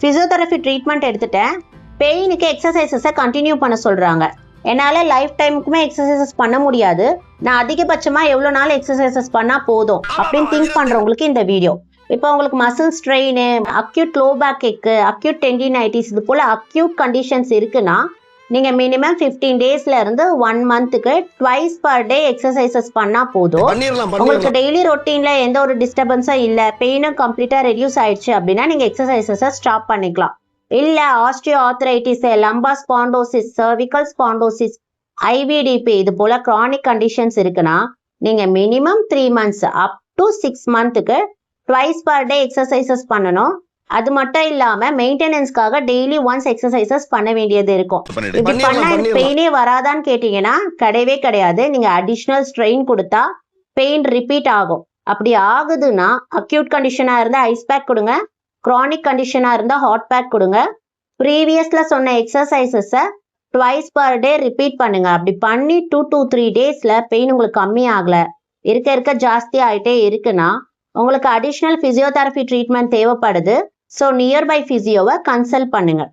Physiotherapy treatment எடுத்துட்டேன், பெயினுக்கு எக்ஸசைசஸை continue பண்ண சொல்கிறாங்க. என்னால் லைஃப் டைமுக்குமே எக்ஸசைசஸ் பண்ண முடியாது, நான் அதிகபட்சமாக எவ்வளோ நாள் எக்ஸசைசஸ் பண்ணால் போதும் அப்படின்னு திங்க் பண்ணுறவங்களுக்கு இந்த வீடியோ. இப்போ உங்களுக்கு muscle strain, acute low back ache, acute tendinitis இது போல் அக்யூட் கண்டிஷன்ஸ் இருக்குன்னா நீங்கள் மினிமம் 15 டேஸ்ல இருந்து 1 மந்த்துக்கு ட்வைஸ் பர் டே எக்ஸசைசஸ் பண்ணால் போதும். உங்களுக்கு டெய்லி ரொட்டீனில் எந்த ஒரு டிஸ்டர்பன்ஸும் இல்லை, பெயினும் கம்ப்ளீட்டாக ரெடியூஸ் ஆயிடுச்சு அப்படின்னா நீங்கள் எக்ஸசைசஸை ஸ்டாப் பண்ணிக்கலாம். இல்லை osteoarthritis, lumbar spondylosis, cervical spondylosis, IVDP இது போல் க்ரானிக் கண்டிஷன்ஸ் இருக்குன்னா நீங்கள் மினிமம் 3 மந்த்ஸ் அப் டு 6 மந்த்துக்கு ட்வைஸ் பர் டே எக்ஸசைசஸ் பண்ணணும். அது மட்டும் இல்லாம மெயின்டெனன்ஸ்க்காக டெய்லி ஒன்ஸ் எக்ஸசைசஸ் பண்ண வேண்டியது இருக்கும். இப்படி பண்ணா பெயினே வராதான்னு கேட்டீங்கன்னா கிடையவே கிடையாது. நீங்க அடிஷ்னல் ஸ்ட்ரெயின் கொடுத்தா பெயின் ரிப்பீட் ஆகும். அப்படி ஆகுதுன்னா அக்யூட் கண்டிஷனா இருந்தா ஐஸ் பேக் கொடுங்க, கிரானிக் கண்டிஷனா இருந்தா ஹாட் பேக் கொடுங்க. ப்ரீவியஸ்ல சொன்ன எக்ஸசைசஸை ட்வைஸ் பர் டே ரிப்பீட் பண்ணுங்க. அப்படி பண்ணி 2 to 3 டேஸ்ல பெயின் உங்களுக்கு கம்மி ஆகல, இருக்க ஜாஸ்தி ஆயிட்டே இருக்குன்னா உங்களுக்கு அடிஷ்னல் பிசியோதெரபி ட்ரீட்மெண்ட் தேவைப்படுது. ஸோ நியர்பை ஃபிசியோவை கன்சல்ட் பண்ணுங்க.